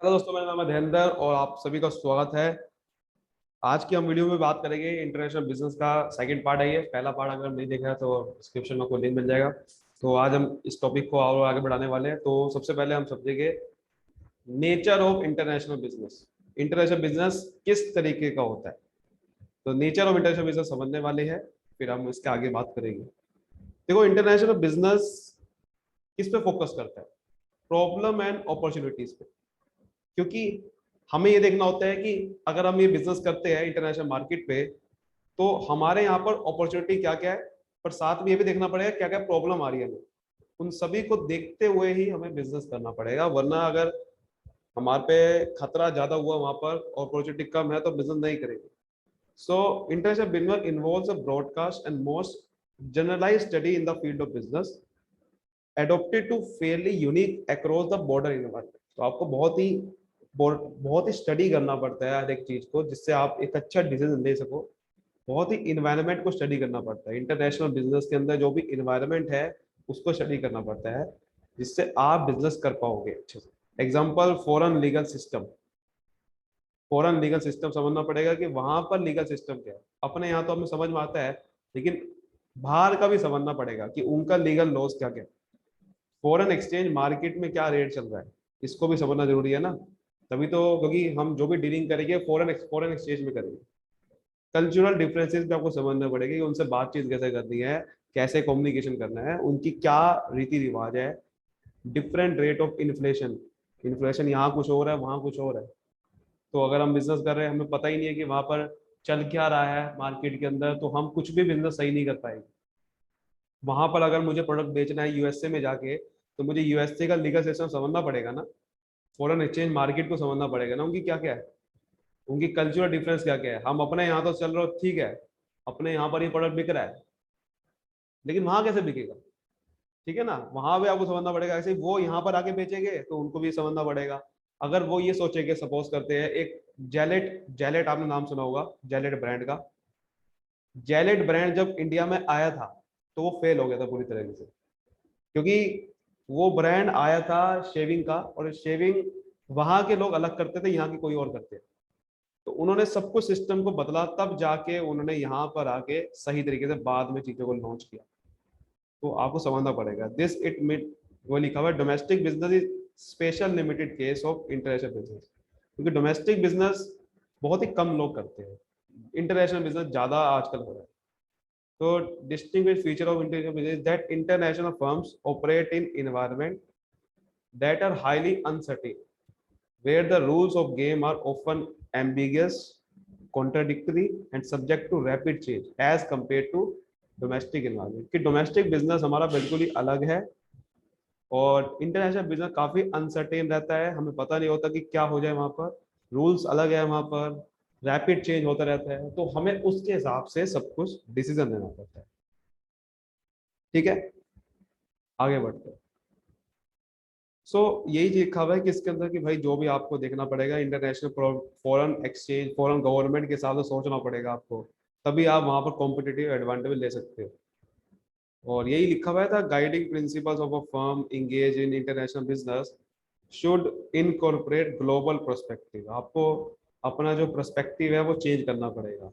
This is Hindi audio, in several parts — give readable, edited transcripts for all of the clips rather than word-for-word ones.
हेलो दोस्तों, मेरा नाम है धैर्येंद्र और आप सभी का स्वागत है। आज की हम वीडियो में बात करेंगे इंटरनेशनल बिजनेस का। सेकंड पार्ट है ये। पहला पार्ट अगर नहीं देखा है तो डिस्क्रिप्शन में आपको लिंक मिल जाएगा। तो आज हम इस टॉपिक को और आगे बढ़ाने वाले हैं। तो सबसे पहले हम समझेंगे nature of international business. International business किस तरीके का होता है, तो नेचर ऑफ इंटरनेशनल बिजनेस समझने वाले हैं, फिर हम इसके आगे बात करेंगे। देखो, इंटरनेशनल बिजनेस किस पे फोकस करता है? प्रॉब्लम एंड अपॉर्चुनिटीज पे। क्योंकि हमें ये देखना होता है कि अगर हम ये बिजनेस करते हैं इंटरनेशनल मार्केट पे, तो हमारे यहाँ पर अपॉर्चुनिटी क्या क्या है, पर साथ में ये भी देखना पड़ेगा क्या क्या प्रॉब्लम आ रही है हमें। उन सभी को देखते हुए ही हमें बिजनेस करना पड़ेगा, वरना अगर हमारे पे खतरा ज्यादा हुआ वहां पर अपॉर्चुनिटी कम है तो बिजनेस नहीं करेंगे। So international business involves a broadcast and most generalised study in the field of business adopted to fairly unique across the border environment. तो आपको बहुत ही स्टडी करना पड़ता है हर एक चीज को, जिससे आप एक अच्छा डिसीजन ले सको। बहुत ही इन्वायरमेंट को स्टडी करना पड़ता है इंटरनेशनल बिजनेस के अंदर। जो भी इन्वायरमेंट है उसको स्टडी करना पड़ता है, जिससे आप बिजनेस कर पाओगे अच्छे से। Example, foreign legal system. Foreign legal system समझना पड़ेगा कि वहां पर लीगल सिस्टम क्या है। अपने यहाँ तो हमें समझ में आता है, लेकिन बाहर का भी समझना पड़ेगा कि उनका लीगल लॉज क्या क्या है। फॉरेन एक्सचेंज मार्केट में क्या रेट चल रहा है, इसको भी समझना जरूरी है ना। तभी तो, क्योंकि हम जो भी डीलिंग करेंगे फॉरेन एक्सचेंज में करेंगे। कल्चरल डिफरेंसेस भी आपको समझना पड़ेगा कि उनसे बातचीत कैसे करनी है, कैसे कम्युनिकेशन करना है, उनकी क्या रीति रिवाज है। Different rate of inflation. Inflation यहाँ कुछ और है, वहाँ कुछ और है। तो अगर हम बिजनेस कर रहे हैं, हमें पता ही नहीं है कि वहां पर चल क्या रहा है मार्केट के अंदर, तो हम कुछ भी बिजनेस सही नहीं कर पाएंगे। वहां पर अगर मुझे प्रोडक्ट बेचना है यूएसए में जाके, तो मुझे यूएसए का लीगल सिस्टम समझना पड़ेगा ना। फॉरेन एक्सचेंज मार्केट को समझना पड़ेगा ना, उनकी क्या क्या है, उनकी कल्चरल डिफरेंस क्या क्या है। हम अपने यहाँ तो चल रहे हो, ठीक है, अपने यहाँ पर ही प्रोडक्ट बिक रहा है, लेकिन वहां कैसे बिकेगा? ठीक है ना, वहां भी आपको समझना पड़ेगा। ऐसे ही वो यहाँ पर आके बेचेंगे तो उनको भी समझना पड़ेगा। अगर वो ये सोचेंगे, सपोज करते हैं एक जैलेट, जैलेट आपने नाम सुना होगा, जैलेट ब्रांड का। जैलेट ब्रांड जब इंडिया में आया था तो वो फेल हो गया था पूरी तरीके से। क्योंकि वो ब्रांड आया था शेविंग का, और शेविंग वहां के लोग अलग करते थे, यहाँ के कोई और करते थे। तो उन्होंने सब कुछ सिस्टम को बदला, तब जाके उन्होंने यहाँ पर आके सही तरीके से बाद में चीजों को लॉन्च किया। तो आपको समझना पड़ेगा दिस इट मीट। वो लिखा हुआ है domestic business is special limited case of international business. क्योंकि डोमेस्टिक बिजनेस बहुत ही कम लोग करते हैं, इंटरनेशनल बिजनेस ज्यादा आजकल हो रहा है। तो distinguished feature of international business is that international firms operate in environment that are highly uncertain, where the rules of game are often ambiguous, contradictory, and subject to rapid change as compared to domestic environment. कि डोमेस्टिक बिजनेस हमारा बिल्कुल ही अलग है, और इंटरनेशनल बिजनेस काफी अनसर्टेन रहता है। हमें पता नहीं होता कि क्या हो जाए वहां पर। रूल्स अलग है वहां पर, रैपिड चेंज होता रहता है, तो हमें उसके हिसाब से सब कुछ डिसीजन लेना पड़ता है। ठीक है, आगे बढ़ते हैं। सो यही लिखा हुआ है कि इसके अंदर कि भाई जो भी आपको देखना पड़ेगा international foreign exchange, foreign government के हिसाब से सोचना पड़ेगा आपको, तभी आप वहां पर कॉम्पिटिटिव एडवांटेज ले सकते हो। और यही लिखा हुआ था, guiding principles of a firm engage in international business should incorporate global perspective. आपको अपना जो पर्सपेक्टिव है वो चेंज करना पड़ेगा।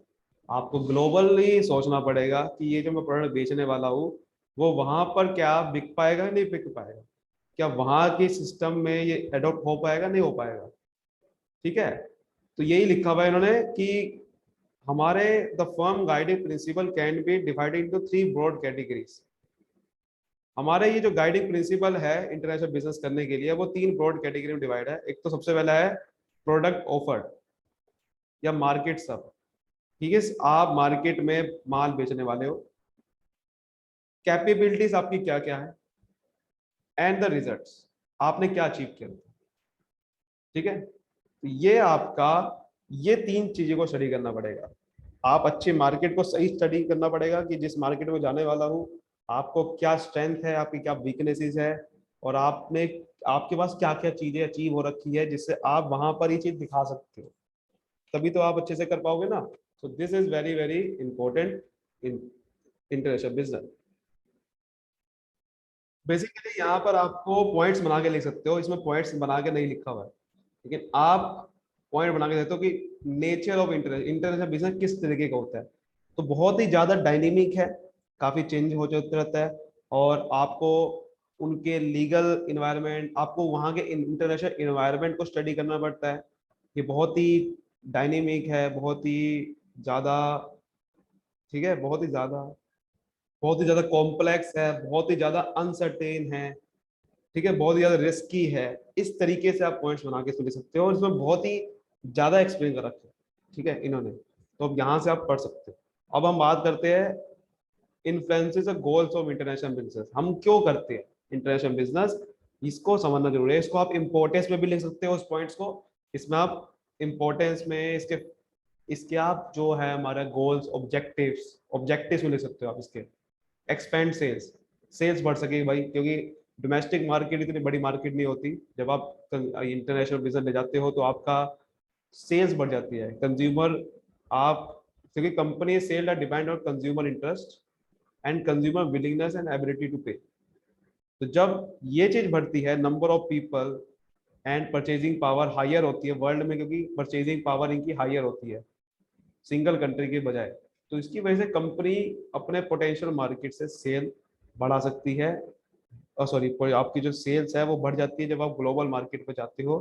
आपको ग्लोबली सोचना पड़ेगा कि ये जो मैं प्रोडक्ट बेचने वाला हूँ, वो वहां पर क्या बिक पाएगा नहीं बिक पाएगा, क्या वहां के सिस्टम में ये एडॉप्ट हो पाएगा नहीं हो पाएगा। ठीक है, तो यही लिखा हुआ है इन्होंने कि हमारे the firm guiding principle can be divided into three broad categories. हमारे ये जो गाइडिंग प्रिंसिपल है इंटरनेशनल बिजनेस करने के लिए, वो तीन ब्रॉड कैटेगरी में डिवाइड है। एक तो सबसे पहला है प्रोडक्ट ऑफर्ड या मार्केट सब। ठीक है, आप मार्केट में माल बेचने वाले हो, कैपेबिलिटीज आपकी क्या क्या है, एंड द रिजल्ट्स, आपने क्या अचीव किया। ठीक है, तो ये आपका, ये तीन चीजों को स्टडी करना पड़ेगा। आप अच्छे मार्केट को सही स्टडी करना पड़ेगा कि जिस मार्केट में जाने वाला हूँ, आपको क्या स्ट्रेंथ है, आपकी क्या वीकनेसेस है, और आपने, आपके पास क्या क्या चीजें अचीव हो रखी है जिससे आप वहां पर ये चीज दिखा सकते हो। तभी तो आप अच्छे से कर पाओगे ना। So this is very very important in international business. Basically यहाँ पर आपको पॉइंट्स बना के लिख सकते हो, इसमें पॉइंट्स बना के नहीं लिखा हुआ है। लेकिन आप पॉइंट बना के देते हो कि नेचर ऑफ इंटरनेशनल बिजनेस किस तरीके का होता है, तो बहुत ही ज्यादा डायनेमिक है, काफी चेंज हो जाता रहता है। और आपको उनके लीगल इन्वायरमेंट, आपको वहाँ के इंटरनेशनल इन्वायरमेंट को स्टडी करना पड़ता है। ये बहुत ही डायनेमिक है, बहुत ही ज्यादा, ठीक है, बहुत ही ज्यादा कॉम्प्लेक्स है, बहुत ही ज्यादा अनसर्टेन है, ठीक है, बहुत ही ज्यादा रिस्की है। इस तरीके से आप पॉइंट्स बना के इसको लिख सकते हो, और इसमें बहुत ही ज्यादा एक्सप्लेन कर रखे हैं, ठीक है, इन्होंने। तो अब यहाँ से आप पढ़ सकते हो। अब हम बात करते हैं इन्फ्लुएंसेस और गोल्स ऑफ इंटरनेशनल बिजनेस। हम क्यों करते हैं इंटरनेशनल बिजनेस, इसको समझना जरूरी है। इसको आप इंपॉर्टेंस में भी लिख सकते हो उस पॉइंट्स को। इसमें आप इंपॉर्टेंस में इसके इसके आप जो है हमारा गोल्स, ऑब्जेक्टिव्स, ऑब्जेक्टिव्स में लिख सकते हो आप इसके। एक्सपेंड सेल्स, सेल्स बढ़ सकेगी भाई, क्योंकि डोमेस्टिक मार्केट इतनी बड़ी मार्केट नहीं होती। जब आप इंटरनेशनल बिजनेस ले जाते हो तो आपका सेल्स बढ़ जाती है। कंज्यूमर, आप, क्योंकि company sale are depend on consumer interest and consumer willingness and ability to pay. तो जब ये चीज बढ़ती है, number of people and purchasing power higher होती है वर्ल्ड में, क्योंकि परचेजिंग पावर इनकी हायर होती है सिंगल कंट्री के बजाय। तो इसकी वजह से कंपनी अपने पोटेंशियल मार्केट से सेल बढ़ा सकती है। और सॉरी, आपकी जो सेल्स है वो बढ़ जाती है जब आप ग्लोबल मार्केट पे जाते हो।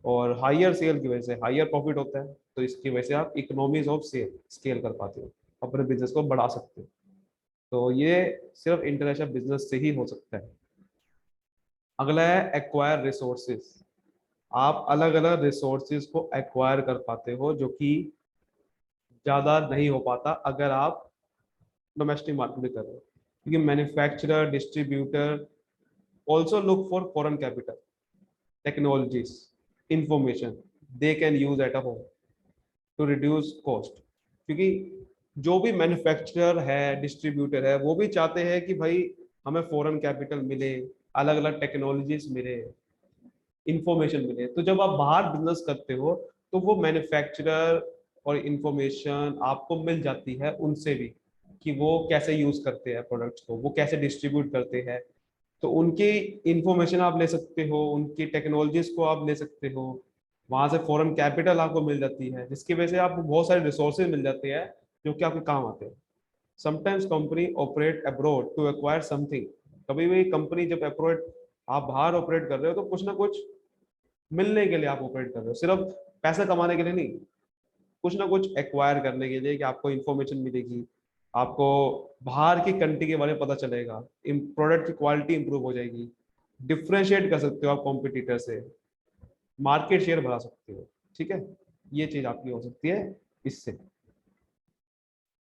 और हायर सेल की वजह से हायर प्रॉफिट होता है, तो इसकी वजह से आप इकोनॉमीज ऑफ सेल स्केल कर पाते हो, अपने बिजनेस को बढ़ा सकते हो। तो ये सिर्फ इंटरनेशनल बिजनेस से ही हो सकता है। अगला है एक्वायर रिसोर्सेज। आप अलग अलग रिसोर्सेज को एक्वायर कर पाते हो, जो कि ज्यादा नहीं हो पाता अगर आप डोमेस्टिक मार्केट में कर रहे हो। क्योंकि manufacturer, distributor also look for foreign capital, technologies, information they can use at a home to reduce cost. क्योंकि जो भी मैन्युफैक्चरर है, डिस्ट्रीब्यूटर है, वो भी चाहते हैं कि भाई हमें फॉरेन कैपिटल मिले, अलग अलग टेक्नोलॉजीज मिले, इंफॉर्मेशन मिले। तो जब आप बाहर बिजनेस करते हो तो वो मैन्युफैक्चरर और इंफॉर्मेशन आपको मिल जाती है उनसे भी, कि वो कैसे यूज करते हैं प्रोडक्ट्स को, वो कैसे डिस्ट्रीब्यूट करते हैं। तो उनकी इंफॉर्मेशन आप ले सकते हो, उनकी टेक्नोलॉजीज को आप ले सकते हो, वहां से फॉरेन कैपिटल आपको मिल जाती है, जिसकी वजह से आपको बहुत सारे रिसोर्सेज मिल जाते हैं जो कि आपके काम आते हैं। Sometimes company operate abroad to acquire something. कभी भी कंपनी जब अब्रॉड, आप बाहर ऑपरेट कर रहे हो तो कुछ ना कुछ मिलने के लिए आप ऑपरेट कर रहे हो, सिर्फ पैसा कमाने के लिए नहीं, कुछ ना कुछ एक्वायर करने के लिए, कि आपको इंफॉर्मेशन मिलेगी, आपको बाहर की कंट्री के बारे में पता चलेगा, प्रोडक्ट की क्वालिटी इंप्रूव हो जाएगी, डिफ्रेंशिएट कर सकते हो आप कॉम्पिटिटर से, मार्केट शेयर बढ़ा सकते हो, ठीक है। ये चीज आपकी हो सकती है इससे।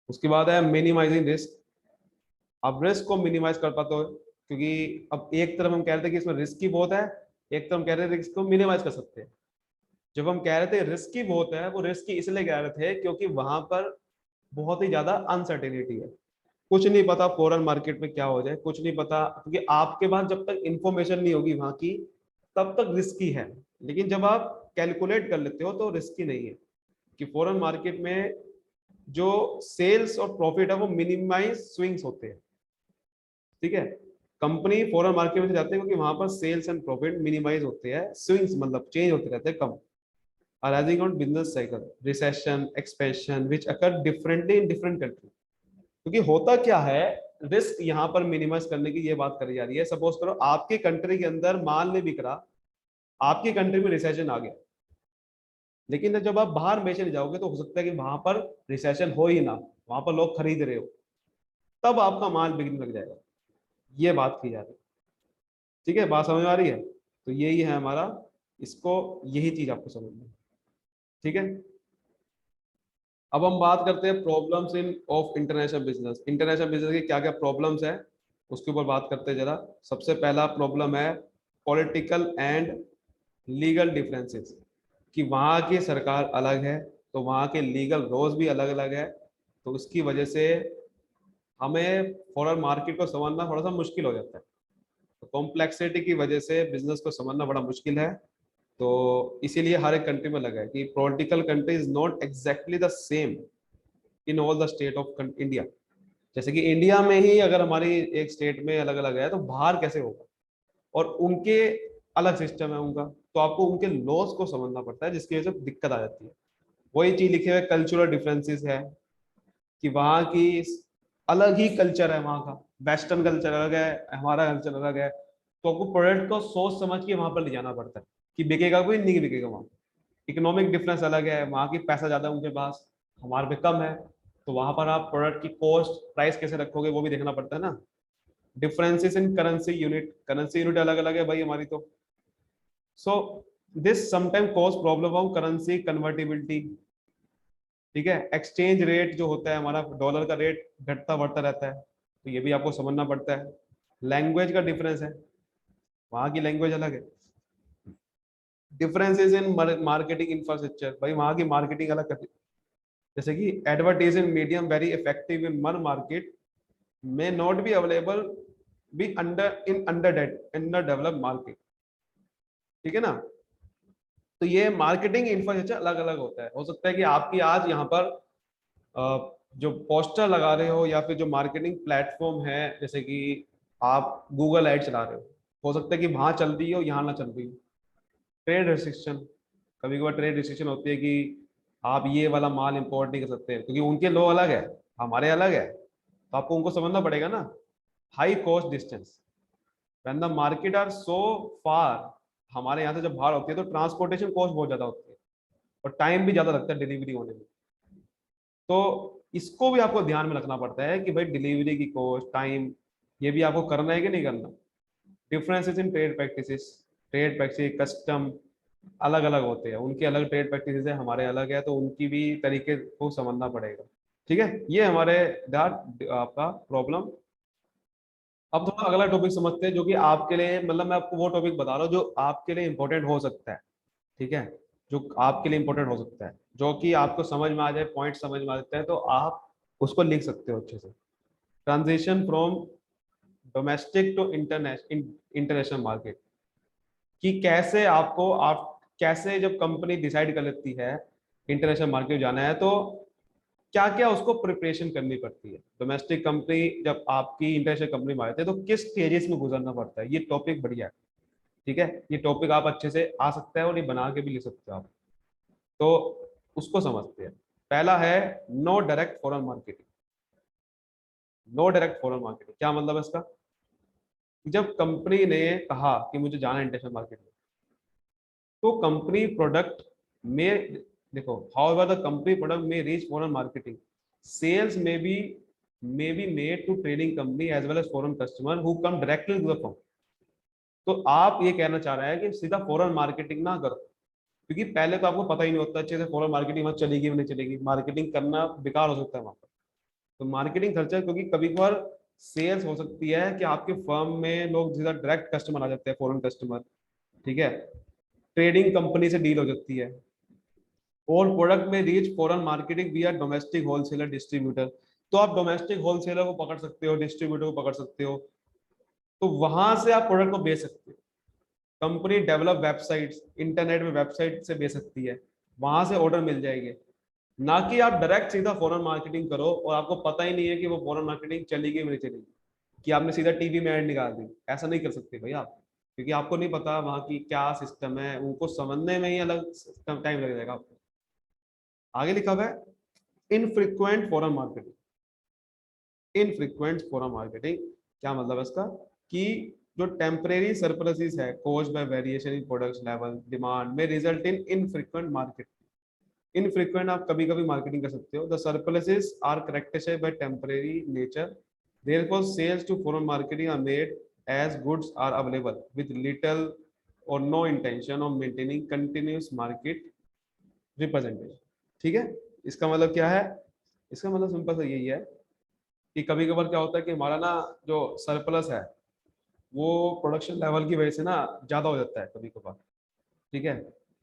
उसके बाद है मिनिमाइजिंग रिस्क। आप रिस्क को मिनिमाइज कर पाते हो, क्योंकि अब एक तरफ हम कह रहे थे कि इसमें रिस्क ही बहुत है, एक तरफ हम कह रहे थे रिस्क को मिनिमाइज कर सकते हैं। जब हम कह रहे थे रिस्की बहुत है, वो रिस्की इसलिए कह रहे थे क्योंकि वहां पर बहुत ही ज्यादा अनसर्टेनिटी है। कुछ नहीं पता फॉरेन मार्केट में क्या हो जाए, कुछ नहीं पता, क्योंकि आपके पास जब तक इंफॉर्मेशन नहीं होगी वहां की, तब तक रिस्की है। लेकिन जब आप कैलकुलेट कर लेते हो तो रिस्की नहीं है। कि फॉरेन मार्केट में जो सेल्स और प्रॉफिट है वो मिनिमाइज स्विंग्स होते हैं, ठीक है। कंपनी फॉरेन मार्केट में जाते हैं क्योंकि वहां पर सेल्स एंड प्रॉफिट मिनिमाइज होते हैं, स्विंग्स मतलब चेंज होते रहते हैं, कम। arising on business cycle, recession, expansion, which occur differently in different country। क्योंकि होता क्या है, रिस्क यहाँ पर मिनिमाइज करने की ये बात करी जा रही है। सपोज करो आपकी कंट्री के अंदर माल नहीं बिक रहा, आपकी कंट्री में रिसेशन आ गया, लेकिन जब आप बाहर बेचने जाओगे तो हो सकता है कि वहां पर रिसेशन हो ही ना, वहां पर लोग खरीद रहे हो, तब आपका माल बिकने लग जाएगा। ये बात की जा रही है, ठीक है, बात समझ में आ रही है। तो यही है हमारा, इसको, यही चीज आपको समझना है, ठीक है। अब हम बात करते हैं problems in of international business. International business की क्या क्या प्रॉब्लम्स है उसके ऊपर बात करते हैं जरा। सबसे पहला प्रॉब्लम है पॉलिटिकल एंड लीगल डिफरेंसेस, कि वहाँ की सरकार अलग है, तो वहाँ के लीगल लॉज भी अलग अलग है। तो उसकी वजह से हमें फॉरेन मार्केट को समझना थोड़ा सा मुश्किल हो जाता है। तो कॉम्प्लेक्सिटी की वजह से बिजनेस को समझना बड़ा मुश्किल है। तो इसीलिए हर एक कंट्री में लगा है कि political country is not exactly the same in all the state of India. जैसे कि इंडिया में ही अगर हमारी एक स्टेट में अलग अलग है, तो बाहर कैसे होगा, और उनके अलग सिस्टम है उनका, तो आपको उनके लॉस को समझना पड़ता है, जिसकी वजह से दिक्कत आ जाती है। वही चीज लिखे हुए कल्चरल डिफरेंसेस है कि वहाँ की अलग ही कल्चर है, वहाँ का वेस्टर्न कल्चर अलग है, हमारा कल्चर अलग है। तो आपको प्रोडक्ट को सोच समझ के वहां पर ले जाना पड़ता है कि बिकेगा कोई नहीं बिकेगा। वहाँ इकोनॉमिक डिफरेंस अलग है, वहाँ की पैसा ज्यादा है उनके पास, हमारे पे कम है। तो वहां पर आप प्रोडक्ट की कॉस्ट प्राइस कैसे रखोगे वो भी देखना पड़ता है ना। डिफरेंसेस इन करेंसी यूनिट अलग अलग है भाई हमारी तो। So this sometime cause problem of currency convertibility. ठीक है, एक्सचेंज रेट जो होता है हमारा, डॉलर का रेट घटता बढ़ता रहता है, तो ये भी आपको समझना पड़ता है। लैंग्वेज का डिफरेंस है, वहाँ की लैंग्वेज अलग है। डिफरेंसेस इन मार्केटिंग इंफ्रास्ट्रक्चर, भाई वहाँ की मार्केटिंग अलग करती है। जैसे कि advertising medium very effective in one market may not be available be under developed market. ठीक है ना। तो ये मार्केटिंग इंफ्रास्ट्रक्चर अलग अलग होता है। हो सकता है कि आपकी आज यहाँ पर जो पोस्टर लगा रहे हो या फिर जो मार्केटिंग प्लेटफॉर्म है, जैसे कि आप गूगल ऐड चला रहे हो सकता है कि वहां चल रही हो यहाँ ना चल रही हो। ट्रेड रिस्ट्रिक्शन, कभी कभार ट्रेड रिस्ट्रिक्शन होती है कि आप ये वाला माल इंपोर्ट नहीं कर सकते क्योंकि उनके लॉ अलग है, हमारे अलग है, तो आपको उनको समझना पड़ेगा ना। High cost distance, when the market are so far, हमारे यहाँ से जब बाहर होती है तो ट्रांसपोर्टेशन कॉस्ट बहुत ज्यादा होती है और टाइम भी ज्यादा लगता है डिलीवरी होने में। तो इसको भी आपको ध्यान में रखना पड़ता है कि भाई डिलीवरी की कॉस्ट, टाइम, ये भी आपको करना है कि नहीं करना। Differences in trade practices, trade practice custom अलग अलग होते हैं, उनके अलग ट्रेड प्रैक्टिसेस है, हमारे अलग है, तो उनकी भी तरीके को समझना पड़ेगा। ठीक है, ये हमारे दैट आपका प्रॉब्लम। अब थोड़ा अगला टॉपिक समझते हैं जो कि आपके लिए, मतलब मैं आपको वो टॉपिक बता रहा हूँ जो आपके लिए इंपॉर्टेंट हो सकता है। ठीक है, जो आपके लिए इंपॉर्टेंट हो सकता है, जो कि आपको समझ में आ जाए, पॉइंट समझ में आ जाता है तो आप उसको लिख सकते हो अच्छे से। Transition from domestic to international market, कि कैसे आपको, आप कैसे जब कंपनी डिसाइड कर लेती है इंटरनेशनल मार्केट जाना है तो क्या क्या उसको प्रिपरेशन करनी पड़ती है। डोमेस्टिक कंपनी जब आपकी इंटरनेशनल कंपनी में आते हैं तो किस स्टेजेस में गुजरना पड़ता है, ये टॉपिक बढ़िया है। ठीक है, ये टॉपिक आप अच्छे से आ सकता है और ये बना के भी लिख सकते हो आप। तो उसको समझते हैं। पहला है no direct foreign marketing. No direct foreign marketing क्या मतलब है इसका? जब कंपनी ने कहा कि मुझे जाना है इंटरनेशनल मार्केट में, तो कंपनी प्रोडक्ट में, देखो, how the company product may reach foreign marketing, sales may be made to trading company as well as foreign customer who come directly to the firm. तो आप ये कहना चाह रहे हैं कि सीधा फॉरेन मार्केटिंग ना करो, क्योंकि पहले तो आपको पता ही नहीं होता अच्छे से फॉरेन मार्केटिंग वहां चलेगी या नहीं चलेगी, मार्केटिंग करना बेकार हो सकता है वहां पर। तो मार्केटिंग खर्चा, क्योंकि कभी कभार सेल्स हो सकती है कि आपके फर्म में लोग सीधा डायरेक्ट कस्टमर आ जाते हैं, फॉरेन कस्टमर। ठीक है, ट्रेडिंग कंपनी से डील हो जाती है। और product may reach foreign marketing we are domestic wholesaler distributor, तो आप डोमेस्टिक होलसेलर को पकड़ सकते हो, डिस्ट्रीब्यूटर को पकड़ सकते हो, तो वहां से आप प्रोडक्ट को बेच सकते हो। कंपनी डेवलप वेबसाइट्स, इंटरनेट में वेबसाइट से बेच सकती है, वहां से ऑर्डर मिल जाएंगे। ना कि आप डायरेक्ट सीधा फॉरेन मार्केटिंग करो और आपको पता ही नहीं है कि वो फॉरेन मार्केटिंग चलेगी या नहीं चलेगी, कि आपने सीधा टीवी में ऐड निकाल दी। ऐसा नहीं कर सकते भाई आप, क्योंकि आपको नहीं पता वहां की क्या सिस्टम है, उनको समझने में ही अलग टाइम लग जाएगा आपको। आगे लिखा हुआ है infrequent foreign marketing. Infrequent foreign marketing क्या मतलब है इसका? कि जो टेम्परेरी सरप्लसेस है caused by variation in products level demand में result in infrequent market. Infrequent आप कभी कभी मार्केटिंग कर सकते हो। The surpluses are characterised by temporary nature, therefore sales to foreign marketing are made as goods are available with little or no intention of maintaining continuous market representation। ठीक है, इसका मतलब क्या है? इसका मतलब सिंपल सा यही है कि कभी कभार क्या होता है कि हमारा ना जो सरप्लस है वो प्रोडक्शन लेवल की वजह से ना ज्यादा हो जाता है कभी कभार। ठीक है,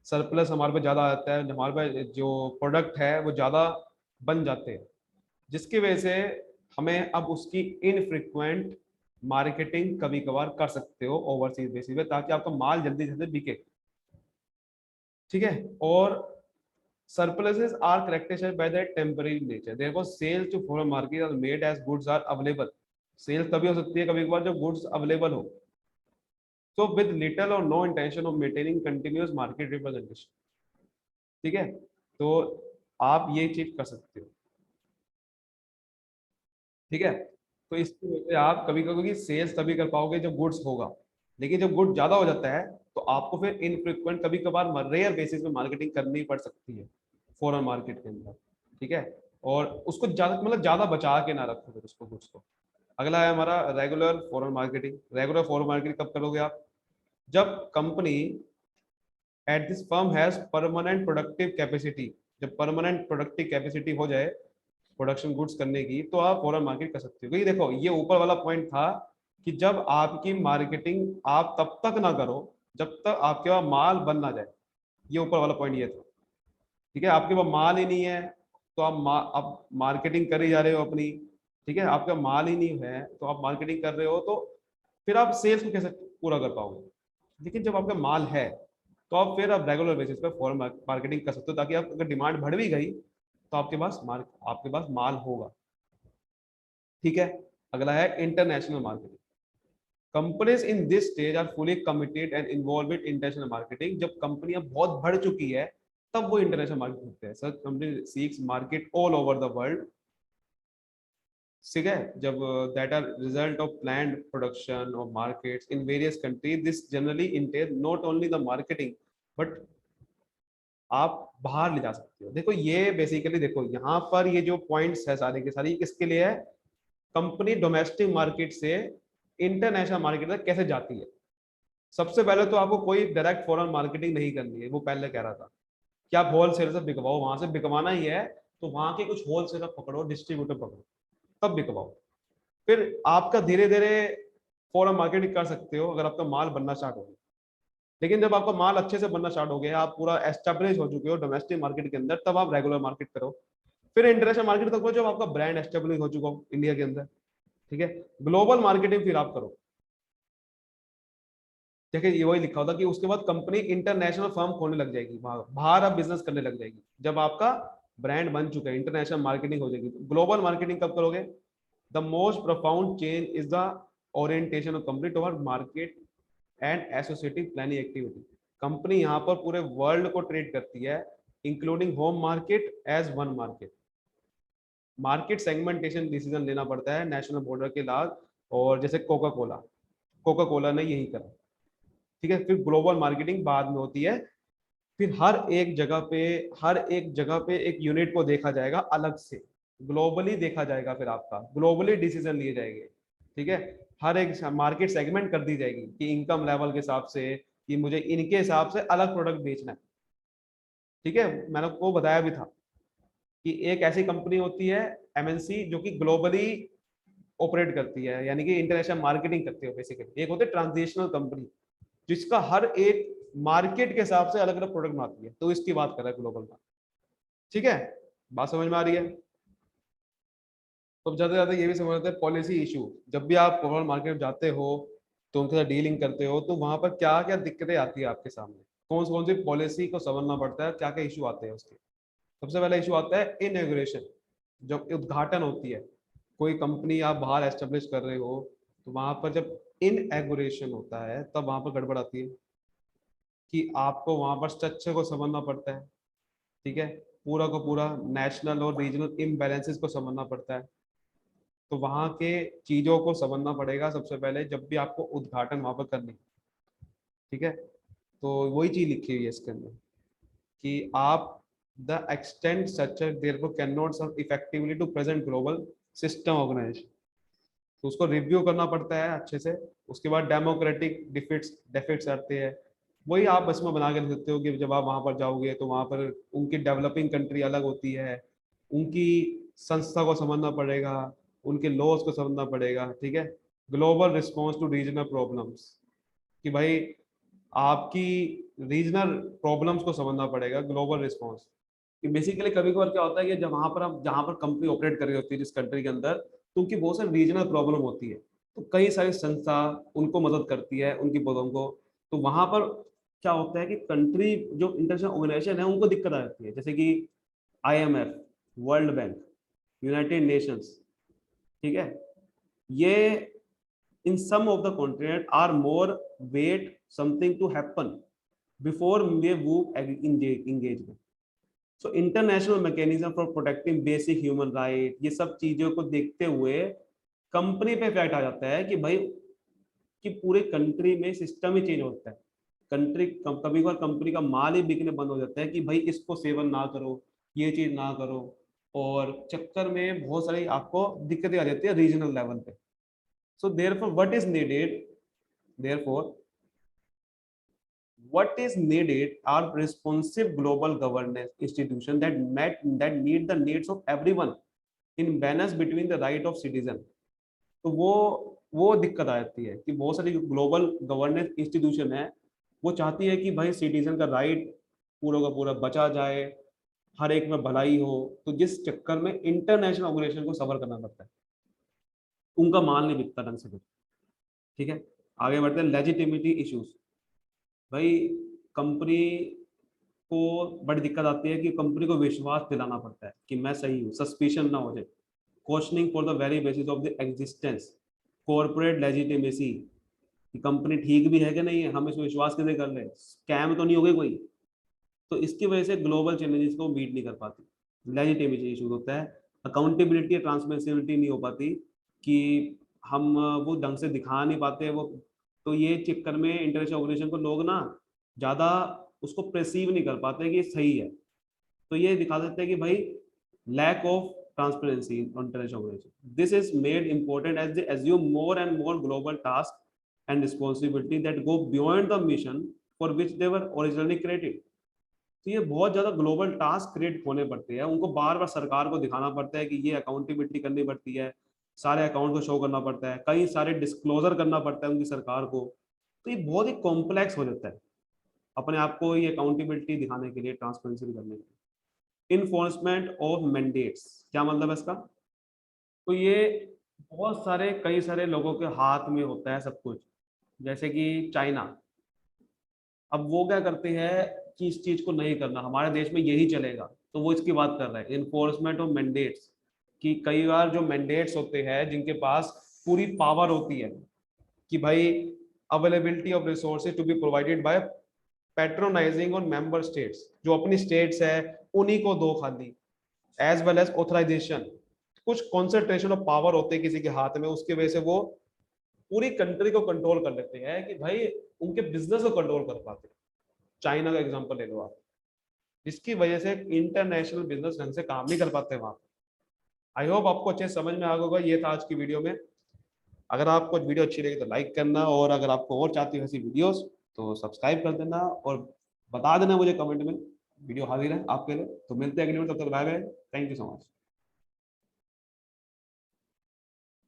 सरप्लस हमारे पे ज्यादा आ जाता है, हमारे पे जो प्रोडक्ट है वो ज्यादा बन जाते हैं, जिसकी वजह से हमें अब उसकी इनफ्रीक्वेंट मार्केटिंग कभी कभार कर सकते हो ओवरसीज बेसिस पे, ताकि आपका माल जल्दी से जल्दी बिके। ठीक है, और surpluses are characterized by their temporary nature, therefore sales to foreign market are made as goods are available। Sales तभी हो सकती है कभी कभार जब गुड्स अवेलेबल हो। तो with little or no intention of maintaining continuous market representation, ठीक है, तो आप ये चीज कर सकते हो, ठीक है। तो इसकी वजह से आप कभी कभी सेल्स तभी कर पाओगे जब गुड्स होगा, लेकिन जब गुड ज्यादा हो जाता है तो आपको फिर इनफ्रीक्वेंट कभी कभार रेयर बेसिस पे मार्केटिंग करनी पड़ सकती है फॉरेन मार्केट के अंदर, ठीक है। और उसको ज्यादा मतलब ज्यादा बचा के ना रखो फिर उसको गुड्स को। अगला है हमारा regular foreign marketing. Regular foreign marketing कब करोगे आप? जब company at this firm has permanent productive capacity, जब परमानेंट प्रोडक्टिव कैपेसिटी हो जाए प्रोडक्शन गुड्स करने की, तो आप फॉरेन मार्केट कर सकते हो। क्योंकि देखो ये ऊपर वाला पॉइंट था कि जब आपकी मार्केटिंग आप तब तक ना करो जब तक आपके पास माल बन ना जाए, ये ऊपर वाला पॉइंट ये था, ठीक है। आपके पास माल ही नहीं है तो आप मार्केटिंग कर ही जा रहे हो अपनी, ठीक है। आपका माल ही नहीं है तो आप मार्केटिंग कर रहे हो, तो फिर आप सेल्स को कैसे पूरा कर पाओगे? लेकिन जब आपका माल है तो आप फिर आप रेगुलर बेसिस पे फॉरेन मार्केटिंग कर सकते हो, ताकि आप अगर डिमांड बढ़ भी गई तो आपके पास माल होगा, ठीक है। अगला है international marketing. Companies in this stage are fully committed and involve in international marketing. जब कंपनियां बहुत बढ़ चुकी है तब वो इंटरनेशनल मार्केट करते हैं। Such company seeks market all over the world, ठीक है। जब that are result of planned production of markets in various countries, this generally entail not only the marketing but आप बाहर ले जा सकते हो। देखो ये बेसिकली देखो यहाँ पर ये जो पॉइंट्स है सारे के सारे किसके लिए है? कंपनी डोमेस्टिक मार्केट से इंटरनेशनल मार्केट तक कैसे जाती है। सबसे पहले तो आपको कोई डायरेक्ट फॉरेन मार्केटिंग नहीं करनी है, वो पहले कह रहा था कि आप होलसेल से बिकवाओ, वहां से बिकवाना ही है तो वहां के कुछ होलसेलर पकड़ो, डिस्ट्रीब्यूटर पकड़ो, तब बिकवाओ। फिर आपका धीरे धीरे फॉरेन मार्केटिंग कर सकते हो अगर आपका माल बनना स्टार्ट हो। लेकिन जब आपका माल अच्छे से बनना स्टार्ट हो गया, आप पूरा एस्टेब्लिश हो चुके हो डोमेस्टिक मार्केट के अंदर, तब आप रेगुलर मार्केट करो। फिर इंटरनेशनल मार्केट तक पहुंचो, आपका ब्रांड एस्टेब्लिश हो चुका हो इंडिया के अंदर, ठीक है। ग्लोबल मार्केटिंग फिर आप करो। देखिए ये वही लिखा होता कि उसके बाद कंपनी इंटरनेशनल फर्म खोलने लग जाएगी, बाहर आप बिजनेस करने लग जाएगी जब आपका ब्रांड बन चुका है, इंटरनेशनल मार्केटिंग हो जाएगी। ग्लोबल मार्केटिंग कब करोगे? The most profound change is the orientation of company toward market and associative planning activity. Company यहाँ पर पूरे वर्ल्ड को ट्रेड करती है including home market as one market. Market segmentation decision लेना पड़ता है नेशनल बॉर्डर के लाग, और जैसे कोका कोला ने यही करा, ठीक है। फिर ग्लोबल मार्केटिंग बाद में होती है। फिर हर एक जगह पे एक यूनिट को देखा जाएगा अलग से, ग्लोबली देखा जाएगा, फिर आपका ग्लोबली डिसीजन लिए जाएंगे, ठीक है। हर एक मार्केट सेगमेंट कर दी जाएगी कि इनकम लेवल के हिसाब से कि मुझे इनके हिसाब से अलग प्रोडक्ट बेचना है, ठीक है। मैंने आपको बताया भी था कि एक ऐसी कंपनी होती है एमएनसी जो कि ग्लोबली ऑपरेट करती है, यानी कि इंटरनेशनल मार्केटिंग करती है बेसिकली। एक होती है ट्रांजिशनल कंपनी जिसका हर एक मार्केट के हिसाब से अलग अलग प्रोडक्ट बनाती है, तो इसकी बात कर रहा है ग्लोबल मार्केट, ठीक है। बात समझ में आ रही है? तो ज्यादा से ज्यादा ये भी समझते हैं पॉलिसी इशू। जब भी आप ग्लोबल मार्केट में जाते हो तो उनके साथ डीलिंग करते हो तो वहां पर क्या क्या दिक्कतें आती है आपके सामने, कौन सी पॉलिसी को समझना पड़ता है, क्या क्या इशू आते हैं उसके। सबसे पहला इशू आता है इनॉग्रेशन, जब उद्घाटन होती है, कोई कंपनी आप बाहर एस्टेब्लिश कर रहे हो तो वहां पर जब इनऑग्रेशन होता है तब वहां पर गड़बड़ आती है कि आपको वहां पर स्ट्रक्चर को समझना पड़ता है, ठीक है। पूरा को पूरा नेशनल और रीजनल इम्बैलेंसेस को समझना पड़ता है, तो वहां के चीजों को समझना पड़ेगा सबसे पहले जब भी आपको उद्घाटन वहां पर करनी, ठीक है। तो वही चीज लिखी हुई है इसके अंदर कि आप the extend structure therefore can not serve effectively to present global system organization, तो उसको रिव्यू करना पड़ता है अच्छे से। उसके बाद डेमोक्रेटिक डिफिट्स आते हैं, वही आप बस में बना के लिख सकते हो कि जब आप वहां पर जाओगे तो वहां पर उनकी डेवलपिंग कंट्री अलग होती है, उनकी संस्था को समझना पड़ेगा, उनके लॉज को समझना पड़ेगा, ठीक है। Global response to regional problems, कि भाई आपकी रीजनल प्रॉब्लम्स को समझना पड़ेगा, ग्लोबल रिस्पॉन्स। कि बेसिकली कभी कभार क्या होता है कि जब वहां पर आप जहां पर कंपनी ऑपरेट कर रही होती है जिस कंट्री के अंदर, तो उनकी बहुत सारी रीजनल प्रॉब्लम होती है, तो कई सारी संस्था उनको मदद करती है उनकी प्रॉब्लम को। तो वहां पर क्या होता है कि कंट्री जो इंटरनेशनल ऑर्गेनाइजेशन है उनको दिक्कत आ जाती है, जैसे कि IMF, world bank, United Nations, ठीक है। ये in some of the continent are more wait something to happen before they move engagement. So international mechanism for protecting basic human right, ये सब चीजों को देखते हुए कंपनी पे इफेक्ट आ जाता है कि भाई कि पूरे कंट्री में सिस्टम ही चेंज होता है। कंट्री कभी कभार कंपनी का माल ही बिकने बंद हो जाता है कि भाई इसको सेवन ना करो, ये चीज ना करो, और चक्कर में बहुत सारी आपको दिक्कतें आ जाती है रीजनल लेवल पे। So therefore what is needed, therefore what is needed are responsive global governance institution that meet the needs of everyone in balance between the right of citizen। तो वो दिक्कत आ जाती है कि बहुत सारी ग्लोबल गवर्नेंस इंस्टीट्यूशन है, वो चाहती है कि भाई सिटीजन का राइट पूरा का पूरा बचा जाए, हर एक में भलाई हो, तो जिस चक्कर में इंटरनेशनल ऑर्गेनाइजेशन को सफर करना पड़ता है, उनका माल नहीं बिकता ढंग से। ठीक है, आगे बढ़ते हैं। लेजिटिमिटी इश्यूज, भाई कंपनी को बड़ी दिक्कत आती है कि कंपनी को विश्वास दिलाना पड़ता है कि मैं सही हूँ, सस्पिशन ना हो जाए। Questioning for the very basis of the existence, corporate legitimacy, कि कंपनी ठीक भी है कि नहीं है, हम इसमें विश्वास कैसे कर ले, स्कैम तो नहीं हो गई कोई। तो इसकी वजह से ग्लोबल चैलेंजेस को मीट नहीं कर पाती, लेजिटिमेसी इशू होता है। अकाउंटेबिलिटी ट्रांसपेरेंसी नहीं हो पाती कि हम वो ढंग से दिखा नहीं पाते वो। तो ये चक्कर में इंटरनेशनल ऑर्गेनाइजेशन को लोग ना ज़्यादा उसको प्रेसीव नहीं कर पाते कि ये सही है। तो ये दिखा देते हैं कि भाई lack of transparency on international organization. This is made important as they assume more and more global tasks and responsibility that go beyond the mission for which they were originally created. तो ये बहुत ज्यादा ग्लोबल टास्क क्रिएट होने पड़ते हैं, उनको बार बार सरकार को दिखाना पड़ता है कि ये अकाउंटेबिलिटी करनी पड़ती है, सारे अकाउंट को शो करना पड़ता है, कई सारे डिस्क्लोजर करना पड़ता है उनकी सरकार को। तो ये बहुत ही कॉम्प्लेक्स हो जाता है अपने आप को ये अकाउंटेबिलिटी दिखाने के लिए, ट्रांसपेरेंसी करने के लिए। इन्फोर्समेंट ऑफ मैंडेट्स, क्या मतलब है इसका? तो ये बहुत सारे कई सारे लोगों के हाथ में होता है सब कुछ, जैसे कि चाइना। अब वो क्या करते हैं कि इस चीज को नहीं करना, हमारे देश में यही चलेगा, तो वो इसकी बात कर रहे हैं इन्फोर्समेंट ऑफ मैंडेट्स। कि कई बार जो मैंडेट्स होते हैं जिनके पास पूरी पावर होती है कि भाई availability of resources to be provided by patronizing on member states, जो अपनी स्टेट्स है उन्हीं को दो खाली, एज वेल एज ऑथराइजेशन। कुछ कॉन्सेंट्रेशन ऑफ पावर होते हैं किसी के हाथ में, उसकी वजह से वो पूरी कंट्री को कंट्रोल कर लेते हैं कि भाई उनके बिजनेस को कंट्रोल कर पाते हैं। चाइना का एग्जांपल ले लो आप, जिसकी वजह से इंटरनेशनल बिजनेस ढंग से काम नहीं कर पाते वहां। आई होप आपको अच्छे समझ में आ गया होगा। ये था आज की वीडियो में। अगर आपको वीडियो अच्छी लगी तो लाइक करना, और अगर आपको और चाहती हो ऐसी वीडियोस तो सब्सक्राइब कर देना, और बता देना मुझे कमेंट में वीडियो हाजिर है आपके लिए। तो मिलते हैं अगली वीडियो, तब तक bye bye, thank you so much.